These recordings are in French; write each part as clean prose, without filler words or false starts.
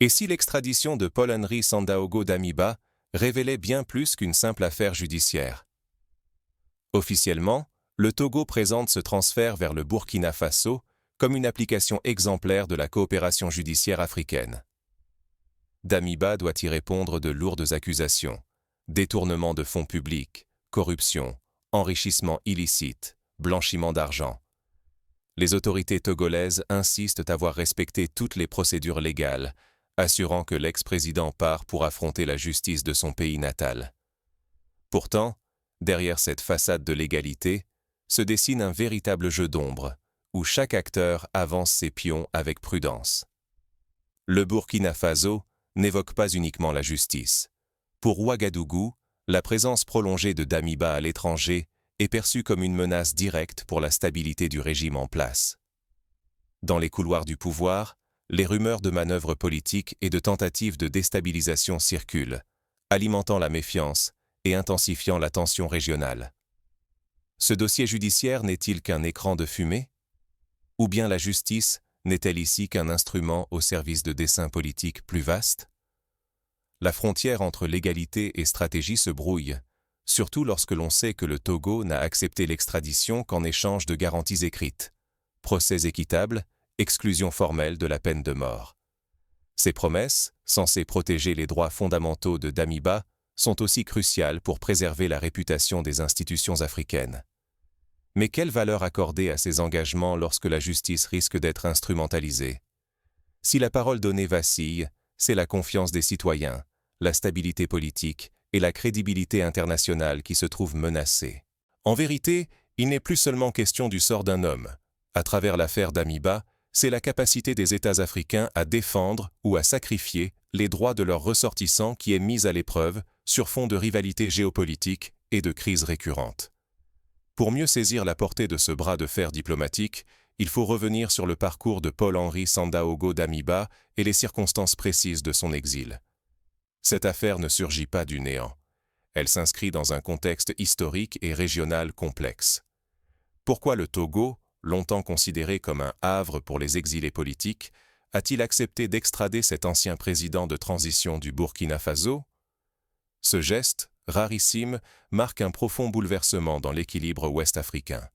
Et si l'extradition de Paul-Henri Sandaogo Damiba révélait bien plus qu'une simple affaire judiciaire? Officiellement, le Togo présente ce transfert vers le Burkina Faso comme une application exemplaire de la coopération judiciaire africaine. Damiba doit y répondre de lourdes accusations: détournement de fonds publics, corruption, enrichissement illicite, blanchiment d'argent. Les autorités togolaises insistent avoir respecté toutes les procédures légales, assurant que l'ex-président part pour affronter la justice de son pays natal. Pourtant, derrière cette façade de légalité, se dessine un véritable jeu d'ombre, où chaque acteur avance ses pions avec prudence. Le Burkina Faso n'évoque pas uniquement la justice. Pour Ouagadougou, la présence prolongée de Damiba à l'étranger est perçue comme une menace directe pour la stabilité du régime en place. Dans les couloirs du pouvoir, les rumeurs de manœuvres politiques et de tentatives de déstabilisation circulent, alimentant la méfiance et intensifiant la tension régionale. Ce dossier judiciaire n'est-il qu'un écran de fumée? Ou bien la justice n'est-elle ici qu'un instrument au service de desseins politiques plus vastes? La frontière entre légalité et stratégie se brouille, surtout lorsque l'on sait que le Togo n'a accepté l'extradition qu'en échange de garanties écrites: procès équitable, exclusion formelle de la peine de mort. Ces promesses, censées protéger les droits fondamentaux de Damiba, sont aussi cruciales pour préserver la réputation des institutions africaines. Mais quelle valeur accorder à ces engagements lorsque la justice risque d'être instrumentalisée? Si la parole donnée vacille, c'est la confiance des citoyens, la stabilité politique et la crédibilité internationale qui se trouvent menacées. En vérité, il n'est plus seulement question du sort d'un homme. À travers l'affaire Damiba, c'est la capacité des États africains à défendre ou à sacrifier les droits de leurs ressortissants qui est mise à l'épreuve sur fond de rivalité géopolitique et de crises récurrentes. Pour mieux saisir la portée de ce bras de fer diplomatique, il faut revenir sur le parcours de Paul-Henri Sandaogo Damiba et les circonstances précises de son exil. Cette affaire ne surgit pas du néant. Elle s'inscrit dans un contexte historique et régional complexe. Pourquoi le Togo, longtemps considéré comme un havre pour les exilés politiques, a-t-il accepté d'extrader cet ancien président de transition du Burkina Faso? Ce geste, rarissime, marque un profond bouleversement dans l'équilibre ouest-africain.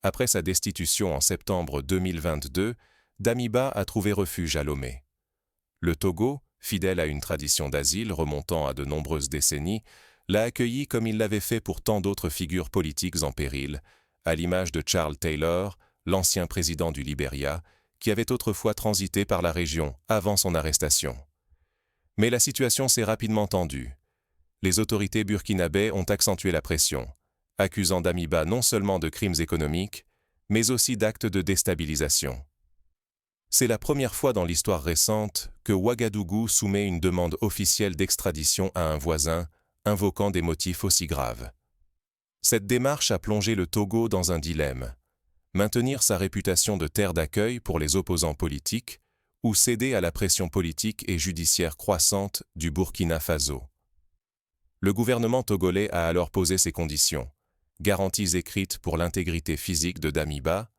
Après sa destitution en septembre 2022, Damiba a trouvé refuge à Lomé. Le Togo, fidèle à une tradition d'asile remontant à de nombreuses décennies, l'a accueilli comme il l'avait fait pour tant d'autres figures politiques en péril, à l'image de Charles Taylor, l'ancien président du Libéria, qui avait autrefois transité par la région avant son arrestation. Mais la situation s'est rapidement tendue. Les autorités burkinabées ont accentué la pression, accusant Damiba non seulement de crimes économiques, mais aussi d'actes de déstabilisation. C'est la première fois dans l'histoire récente que Ouagadougou soumet une demande officielle d'extradition à un voisin, invoquant des motifs aussi graves. Cette démarche a plongé le Togo dans un dilemme: maintenir sa réputation de terre d'accueil pour les opposants politiques ou céder à la pression politique et judiciaire croissante du Burkina Faso. Le gouvernement togolais a alors posé ses conditions: garanties écrites pour l'intégrité physique de Damiba,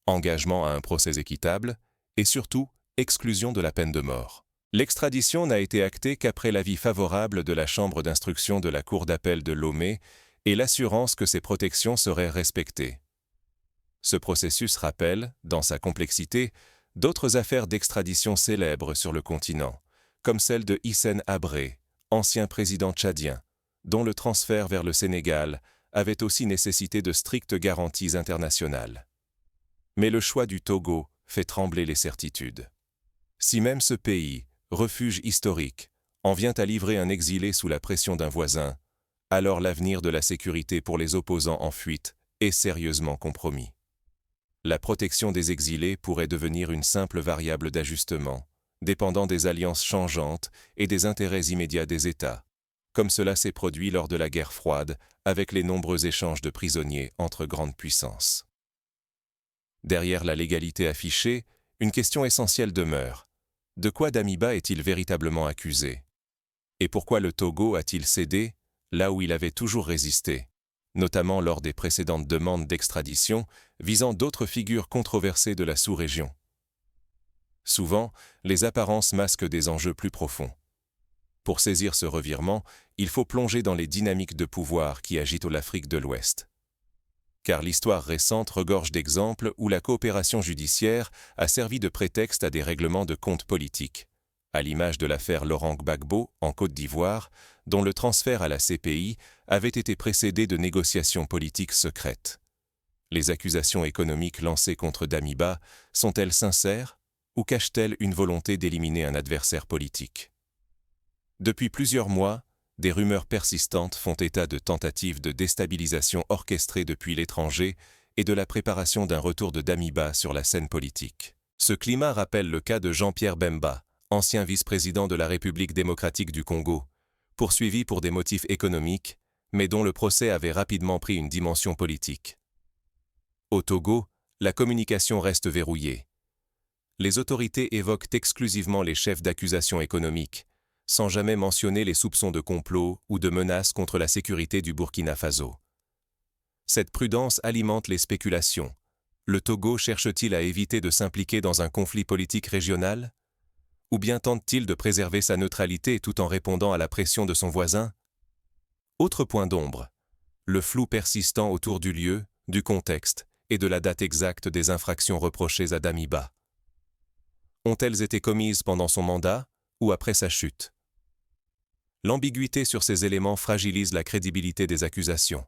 engagement à un procès équitable et surtout exclusion de la peine de mort. L'extradition n'a été actée qu'après l'avis favorable de la chambre d'instruction de la Cour d'appel de Lomé et l'assurance que ces protections seraient respectées. Ce processus rappelle, dans sa complexité, d'autres affaires d'extradition célèbres sur le continent, comme celle de Hissène Habré, ancien président tchadien, dont le transfert vers le Sénégal avait aussi nécessité de strictes garanties internationales. Mais le choix du Togo fait trembler les certitudes. Si même ce pays, refuge historique, en vient à livrer un exilé sous la pression d'un voisin, alors l'avenir de la sécurité pour les opposants en fuite est sérieusement compromis. La protection des exilés pourrait devenir une simple variable d'ajustement, dépendant des alliances changeantes et des intérêts immédiats des États, comme cela s'est produit lors de la guerre froide avec les nombreux échanges de prisonniers entre grandes puissances. Derrière la légalité affichée, une question essentielle demeure: de quoi Damiba est-il véritablement accusé? Et pourquoi le Togo a-t-il cédé là où il avait toujours résisté, notamment lors des précédentes demandes d'extradition visant d'autres figures controversées de la sous-région? Souvent, les apparences masquent des enjeux plus profonds. Pour saisir ce revirement, il faut plonger dans les dynamiques de pouvoir qui agitent l'Afrique de l'Ouest. Car l'histoire récente regorge d'exemples où la coopération judiciaire a servi de prétexte à des règlements de comptes politiques, à l'image de l'affaire Laurent Gbagbo en Côte d'Ivoire, dont le transfert à la CPI avait été précédé de négociations politiques secrètes. Les accusations économiques lancées contre Damiba sont-elles sincères ou cachent-elles une volonté d'éliminer un adversaire politique? Depuis plusieurs mois, des rumeurs persistantes font état de tentatives de déstabilisation orchestrées depuis l'étranger et de la préparation d'un retour de Damiba sur la scène politique. Ce climat rappelle le cas de Jean-Pierre Bemba, ancien vice-président de la République démocratique du Congo, poursuivi pour des motifs économiques, mais dont le procès avait rapidement pris une dimension politique. Au Togo, la communication reste verrouillée. Les autorités évoquent exclusivement les chefs d'accusation économiques, sans jamais mentionner les soupçons de complot ou de menaces contre la sécurité du Burkina Faso. Cette prudence alimente les spéculations. Le Togo cherche-t-il à éviter de s'impliquer dans un conflit politique régional? Ou bien tente-t-il de préserver sa neutralité tout en répondant à la pression de son voisin? Autre point d'ombre, le flou persistant autour du lieu, du contexte et de la date exacte des infractions reprochées à Damiba. Ont-elles été commises pendant son mandat ou après sa chute? L'ambiguïté sur ces éléments fragilise la crédibilité des accusations.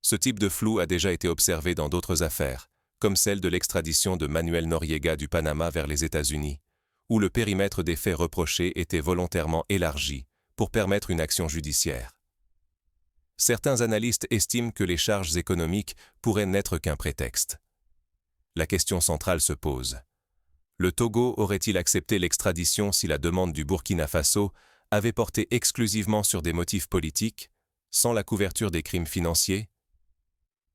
Ce type de flou a déjà été observé dans d'autres affaires, comme celle de l'extradition de Manuel Noriega du Panama vers les États-Unis, où le périmètre des faits reprochés était volontairement élargi pour permettre une action judiciaire. Certains analystes estiment que les charges économiques pourraient n'être qu'un prétexte. La question centrale se pose. Le Togo aurait-il accepté l'extradition si la demande du Burkina Faso avait porté exclusivement sur des motifs politiques, sans la couverture des crimes financiers?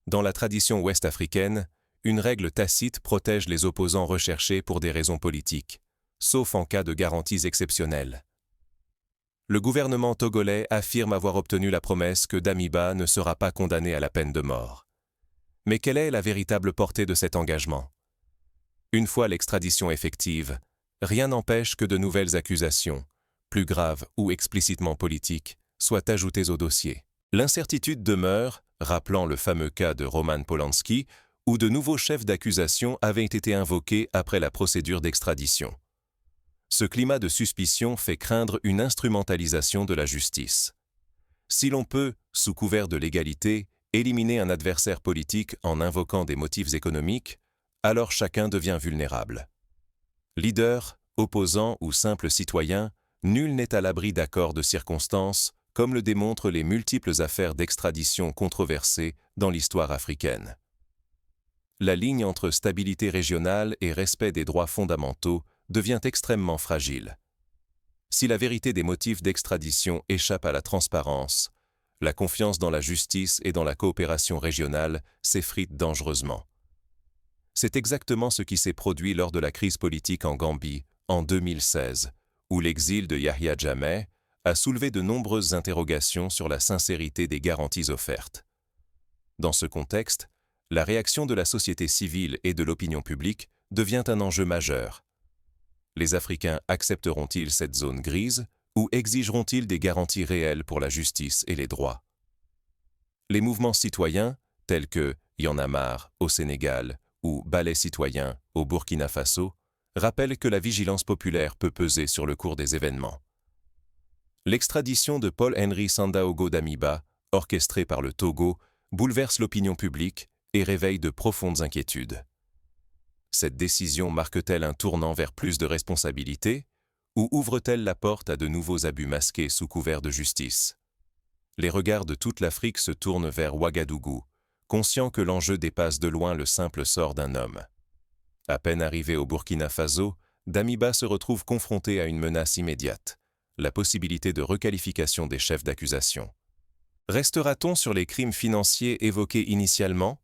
Dans la tradition ouest-africaine, une règle tacite protège les opposants recherchés pour des raisons politiques, sauf en cas de garanties exceptionnelles. Le gouvernement togolais affirme avoir obtenu la promesse que Damiba ne sera pas condamné à la peine de mort. Mais quelle est la véritable portée de cet engagement? Une fois l'extradition effective, rien n'empêche que de nouvelles accusations, plus graves ou explicitement politiques, soient ajoutées au dossier. L'incertitude demeure, rappelant le fameux cas de Roman Polanski, où de nouveaux chefs d'accusation avaient été invoqués après la procédure d'extradition. Ce climat de suspicion fait craindre une instrumentalisation de la justice. Si l'on peut, sous couvert de légalité, éliminer un adversaire politique en invoquant des motifs économiques, alors chacun devient vulnérable. Leader, opposant ou simple citoyen, nul n'est à l'abri d'accords de circonstances, comme le démontrent les multiples affaires d'extradition controversées dans l'histoire africaine. La ligne entre stabilité régionale et respect des droits fondamentaux devient extrêmement fragile. Si la vérité des motifs d'extradition échappe à la transparence, la confiance dans la justice et dans la coopération régionale s'effrite dangereusement. C'est exactement ce qui s'est produit lors de la crise politique en Gambie en 2016, où l'exil de Yahya Jammeh a soulevé de nombreuses interrogations sur la sincérité des garanties offertes. Dans ce contexte, la réaction de la société civile et de l'opinion publique devient un enjeu majeur. Les Africains accepteront-ils cette zone grise ou exigeront-ils des garanties réelles pour la justice et les droits? Les mouvements citoyens, tels que Y en a marre au Sénégal ou Balai citoyen au Burkina Faso, rappellent que la vigilance populaire peut peser sur le cours des événements. L'extradition de Paul-Henri Sandaogo Damiba, orchestrée par le Togo, bouleverse l'opinion publique et réveille de profondes inquiétudes. Cette décision marque-t-elle un tournant vers plus de responsabilité ou ouvre-t-elle la porte à de nouveaux abus masqués sous couvert de justice? Les regards de toute l'Afrique se tournent vers Ouagadougou, conscients que l'enjeu dépasse de loin le simple sort d'un homme. À peine arrivé au Burkina Faso, Damiba se retrouve confronté à une menace immédiate, la possibilité de requalification des chefs d'accusation. Restera-t-on sur les crimes financiers évoqués initialement,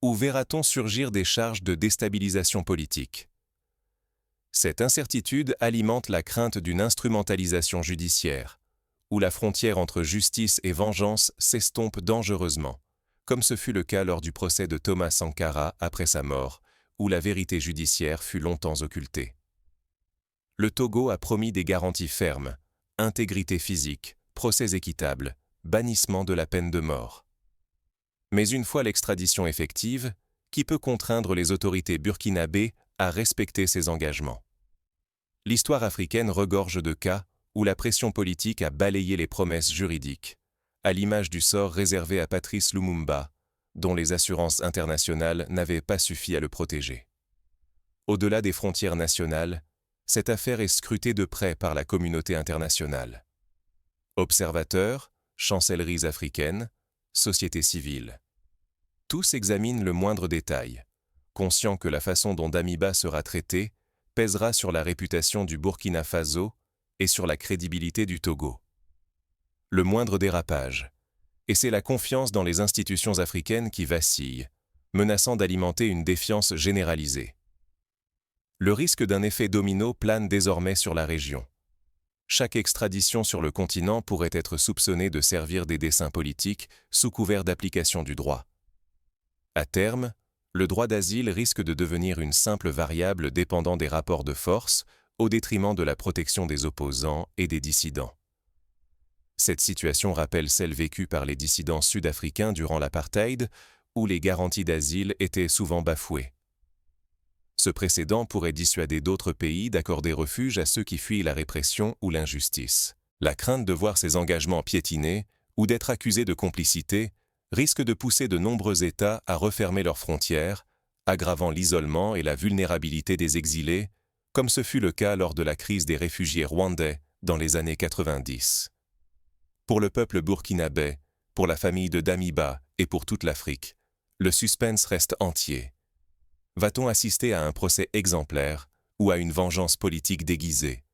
ou verra-t-on surgir des charges de déstabilisation politique? Cette incertitude alimente la crainte d'une instrumentalisation judiciaire, où la frontière entre justice et vengeance s'estompe dangereusement, comme ce fut le cas lors du procès de Thomas Sankara après sa mort, où la vérité judiciaire fut longtemps occultée. le Togo a promis des garanties fermes, intégrité physique, procès équitable, bannissement de la peine de mort. Mais une fois l'extradition effective, qui peut contraindre les autorités burkinabées à respecter ces engagements? L'histoire africaine regorge de cas où la pression politique a balayé les promesses juridiques, à l'image du sort réservé à Patrice Lumumba, dont les assurances internationales n'avaient pas suffi à le protéger. Au-delà des frontières nationales, cette affaire est scrutée de près par la communauté internationale. Observateurs, chancelleries africaines, société civile. Tous examinent le moindre détail, conscients que la façon dont Damiba sera traité pèsera sur la réputation du Burkina Faso et sur la crédibilité du Togo. Le moindre dérapage, et c'est la confiance dans les institutions africaines qui vacille, menaçant d'alimenter une défiance généralisée. Le risque d'un effet domino plane désormais sur la région. Chaque extradition sur le continent pourrait être soupçonnée de servir des desseins politiques sous couvert d'application du droit. À terme, le droit d'asile risque de devenir une simple variable dépendant des rapports de force au détriment de la protection des opposants et des dissidents. Cette situation rappelle celle vécue par les dissidents sud-africains durant l'apartheid, où les garanties d'asile étaient souvent bafouées. Ce précédent pourrait dissuader d'autres pays d'accorder refuge à ceux qui fuient la répression ou l'injustice. La crainte de voir ces engagements piétinés ou d'être accusés de complicité risque de pousser de nombreux États à refermer leurs frontières, aggravant l'isolement et la vulnérabilité des exilés, comme ce fut le cas lors de la crise des réfugiés rwandais dans les années 90. Pour le peuple burkinabé, pour la famille de Damiba et pour toute l'Afrique, le suspense reste entier. Va-t-on assister à un procès exemplaire ou à une vengeance politique déguisée?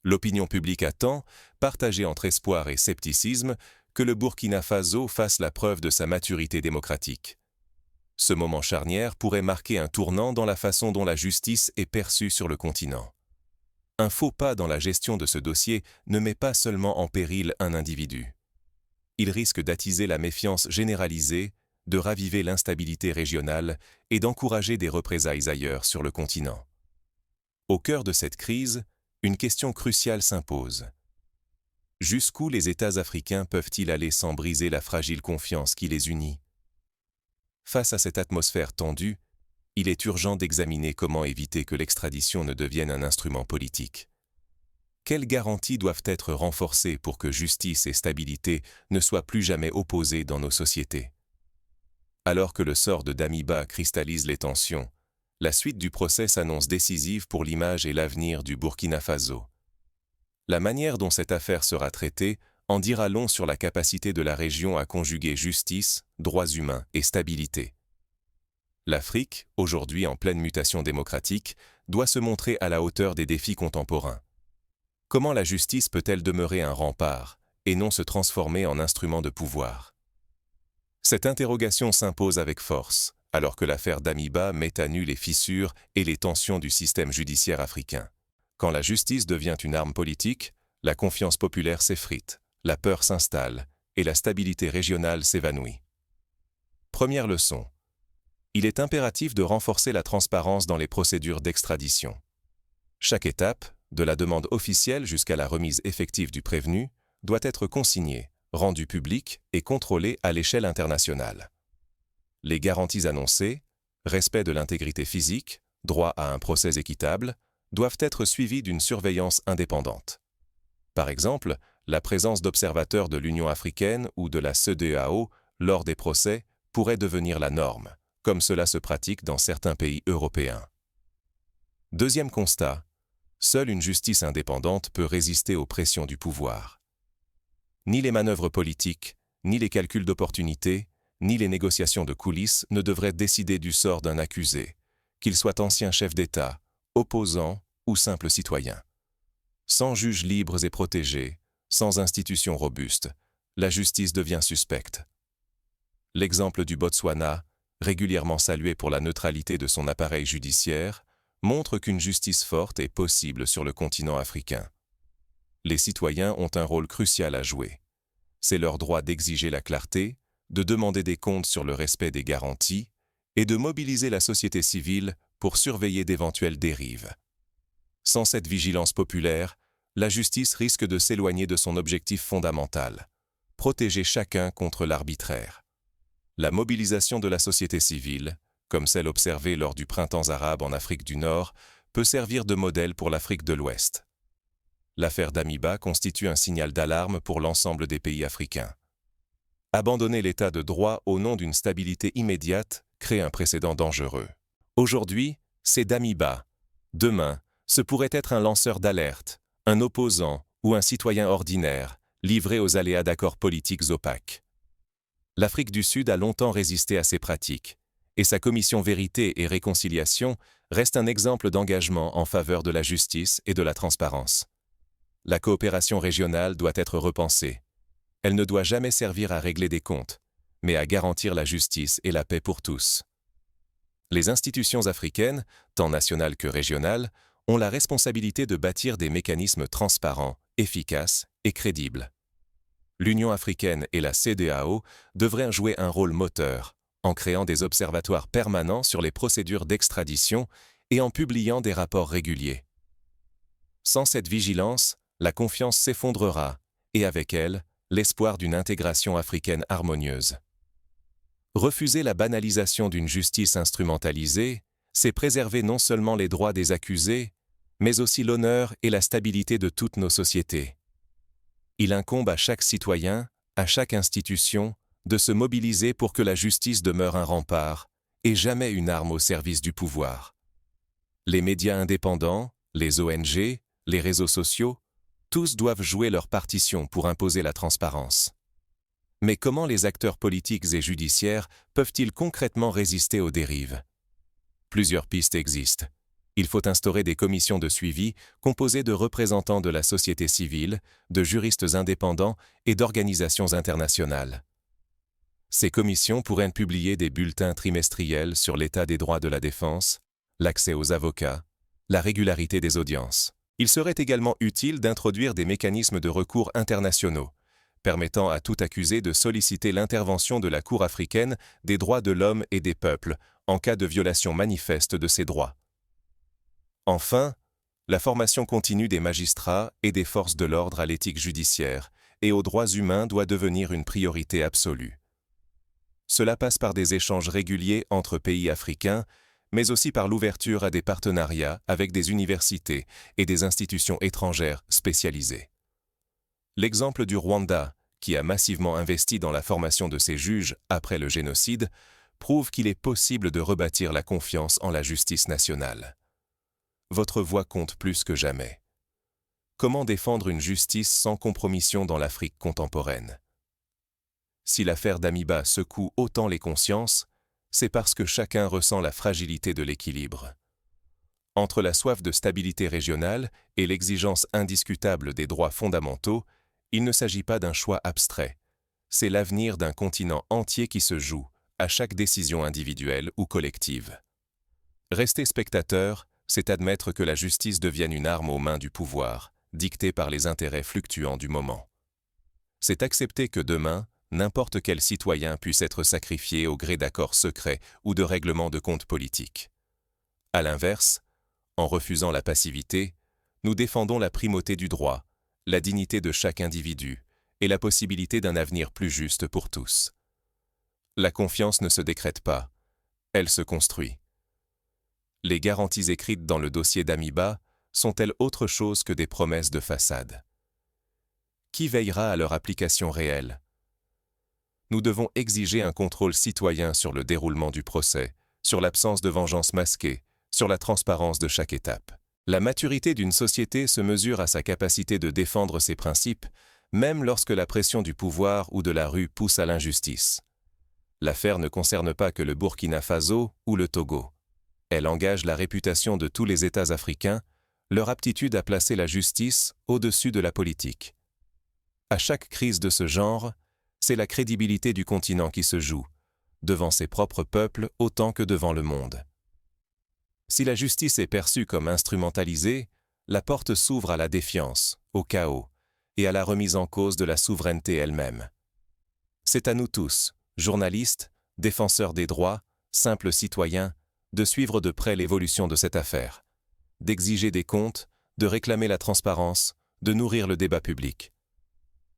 L'opinion publique attend, partagée entre espoir et scepticisme, que le Burkina Faso fasse la preuve de sa maturité démocratique. Ce moment charnière pourrait marquer un tournant dans la façon dont la justice est perçue sur le continent. Un faux pas dans la gestion de ce dossier ne met pas seulement en péril un individu. Il risque d'attiser la méfiance généralisée, de raviver l'instabilité régionale et d'encourager des représailles ailleurs sur le continent. Au cœur de cette crise, une question cruciale s'impose. Jusqu'où les États africains peuvent-ils aller sans briser la fragile confiance qui les unit? Face à cette atmosphère tendue, il est urgent d'examiner comment éviter que l'extradition ne devienne un instrument politique. Quelles garanties doivent être renforcées pour que justice et stabilité ne soient plus jamais opposées dans nos sociétés? Alors que le sort de Damiba cristallise les tensions, la suite du procès s'annonce décisive pour l'image et l'avenir du Burkina Faso. La manière dont cette affaire sera traitée en dira long sur la capacité de la région à conjuguer justice, droits humains et stabilité. L'Afrique, aujourd'hui en pleine mutation démocratique, doit se montrer à la hauteur des défis contemporains. Comment la justice peut-elle demeurer un rempart et non se transformer en instrument de pouvoir? Cette interrogation s'impose avec force, alors que l'affaire Damiba met à nu les fissures et les tensions du système judiciaire africain. Quand la justice devient une arme politique, la confiance populaire s'effrite, la peur s'installe et la stabilité régionale s'évanouit. Première leçon. Il est impératif de renforcer la transparence dans les procédures d'extradition. Chaque étape, de la demande officielle jusqu'à la remise effective du prévenu, doit être consignée, rendue publique et contrôlée à l'échelle internationale. Les garanties annoncées, respect de l'intégrité physique, droit à un procès équitable, doivent être suivies d'une surveillance indépendante. Par exemple, la présence d'observateurs de l'Union africaine ou de la CEDEAO lors des procès pourrait devenir la norme, comme cela se pratique dans certains pays européens. Deuxième constat, seule une justice indépendante peut résister aux pressions du pouvoir. Ni les manœuvres politiques, ni les calculs d'opportunité, ni les négociations de coulisses ne devraient décider du sort d'un accusé, qu'il soit ancien chef d'État, opposant ou simple citoyen. Sans juges libres et protégés, sans institutions robustes, la justice devient suspecte. L'exemple du Botswana, régulièrement salué pour la neutralité de son appareil judiciaire, montre qu'une justice forte est possible sur le continent africain. Les citoyens ont un rôle crucial à jouer. C'est leur droit d'exiger la clarté, de demander des comptes sur le respect des garanties et de mobiliser la société civile pour surveiller d'éventuelles dérives. Sans cette vigilance populaire, la justice risque de s'éloigner de son objectif fondamental, protéger chacun contre l'arbitraire. La mobilisation de la société civile, comme celle observée lors du printemps arabe en Afrique du Nord, peut servir de modèle pour l'Afrique de l'Ouest. L'affaire Damiba constitue un signal d'alarme pour l'ensemble des pays africains. Abandonner l'état de droit au nom d'une stabilité immédiate crée un précédent dangereux. Aujourd'hui, c'est Damiba. Demain, ce pourrait être un lanceur d'alerte, un opposant ou un citoyen ordinaire, livré aux aléas d'accords politiques opaques. L'Afrique du Sud a longtemps résisté à ces pratiques, et sa commission Vérité et Réconciliation reste un exemple d'engagement en faveur de la justice et de la transparence. La coopération régionale doit être repensée. Elle ne doit jamais servir à régler des comptes, mais à garantir la justice et la paix pour tous. Les institutions africaines, tant nationales que régionales, ont la responsabilité de bâtir des mécanismes transparents, efficaces et crédibles. L'Union africaine et la CEDEAO devraient jouer un rôle moteur, en créant des observatoires permanents sur les procédures d'extradition et en publiant des rapports réguliers. Sans cette vigilance, la confiance s'effondrera, et avec elle, l'espoir d'une intégration africaine harmonieuse. Refuser la banalisation d'une justice instrumentalisée, c'est préserver non seulement les droits des accusés, mais aussi l'honneur et la stabilité de toutes nos sociétés. Il incombe à chaque citoyen, à chaque institution, de se mobiliser pour que la justice demeure un rempart, et jamais une arme au service du pouvoir. Les médias indépendants, les ONG, les réseaux sociaux, tous doivent jouer leur partition pour imposer la transparence. Mais comment les acteurs politiques et judiciaires peuvent-ils concrètement résister aux dérives? Plusieurs pistes existent. Il faut instaurer des commissions de suivi composées de représentants de la société civile, de juristes indépendants et d'organisations internationales. Ces commissions pourraient publier des bulletins trimestriels sur l'état des droits de la défense, l'accès aux avocats, la régularité des audiences. Il serait également utile d'introduire des mécanismes de recours internationaux, permettant à tout accusé de solliciter l'intervention de la Cour africaine des droits de l'homme et des peuples en cas de violation manifeste de ces droits. Enfin, la formation continue des magistrats et des forces de l'ordre à l'éthique judiciaire et aux droits humains doit devenir une priorité absolue. Cela passe par des échanges réguliers entre pays africains, mais aussi par l'ouverture à des partenariats avec des universités et des institutions étrangères spécialisées. L'exemple du Rwanda, qui a massivement investi dans la formation de ses juges après le génocide, prouve qu'il est possible de rebâtir la confiance en la justice nationale. Votre voix compte plus que jamais. Comment défendre une justice sans compromission dans l'Afrique contemporaine? Si l'affaire Damiba secoue autant les consciences, c'est parce que chacun ressent la fragilité de l'équilibre. Entre la soif de stabilité régionale et l'exigence indiscutable des droits fondamentaux, il ne s'agit pas d'un choix abstrait. C'est l'avenir d'un continent entier qui se joue, à chaque décision individuelle ou collective. Rester spectateur, c'est admettre que la justice devienne une arme aux mains du pouvoir, dictée par les intérêts fluctuants du moment. C'est accepter que demain, n'importe quel citoyen puisse être sacrifié au gré d'accords secrets ou de règlements de comptes politiques. À l'inverse, en refusant la passivité, nous défendons la primauté du droit, la dignité de chaque individu et la possibilité d'un avenir plus juste pour tous. La confiance ne se décrète pas, elle se construit. Les garanties écrites dans le dossier Damiba sont-elles autre chose que des promesses de façade? Qui veillera à leur application réelle? Nous devons exiger un contrôle citoyen sur le déroulement du procès, sur l'absence de vengeance masquée, sur la transparence de chaque étape. La maturité d'une société se mesure à sa capacité de défendre ses principes, même lorsque la pression du pouvoir ou de la rue pousse à l'injustice. L'affaire ne concerne pas que le Burkina Faso ou le Togo. Elle engage la réputation de tous les États africains, leur aptitude à placer la justice au-dessus de la politique. À chaque crise de ce genre, c'est la crédibilité du continent qui se joue, devant ses propres peuples autant que devant le monde. Si la justice est perçue comme instrumentalisée, la porte s'ouvre à la défiance, au chaos et à la remise en cause de la souveraineté elle-même. C'est à nous tous, journalistes, défenseurs des droits, simples citoyens, de suivre de près l'évolution de cette affaire, d'exiger des comptes, de réclamer la transparence, de nourrir le débat public.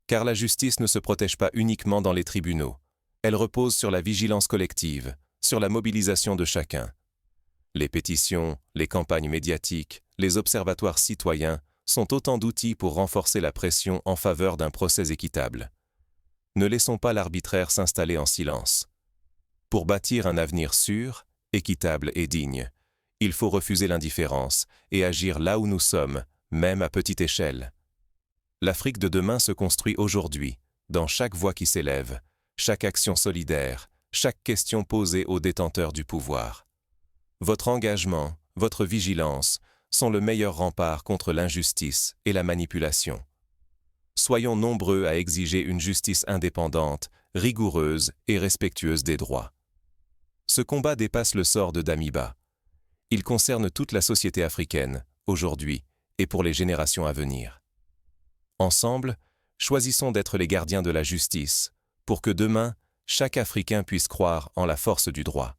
Car la justice ne se protège pas uniquement dans les tribunaux. Elle repose sur la vigilance collective, sur la mobilisation de chacun. Les pétitions, les campagnes médiatiques, les observatoires citoyens sont autant d'outils pour renforcer la pression en faveur d'un procès équitable. Ne laissons pas l'arbitraire s'installer en silence. Pour bâtir un avenir sûr, équitable et digne, il faut refuser l'indifférence et agir là où nous sommes, même à petite échelle. L'Afrique de demain se construit aujourd'hui, dans chaque voix qui s'élève, chaque action solidaire, chaque question posée aux détenteurs du pouvoir. Votre engagement, votre vigilance sont le meilleur rempart contre l'injustice et la manipulation. Soyons nombreux à exiger une justice indépendante, rigoureuse et respectueuse des droits. Ce combat dépasse le sort de Damiba. Il concerne toute la société africaine, aujourd'hui et pour les générations à venir. Ensemble, choisissons d'être les gardiens de la justice, pour que demain, chaque Africain puisse croire en la force du droit.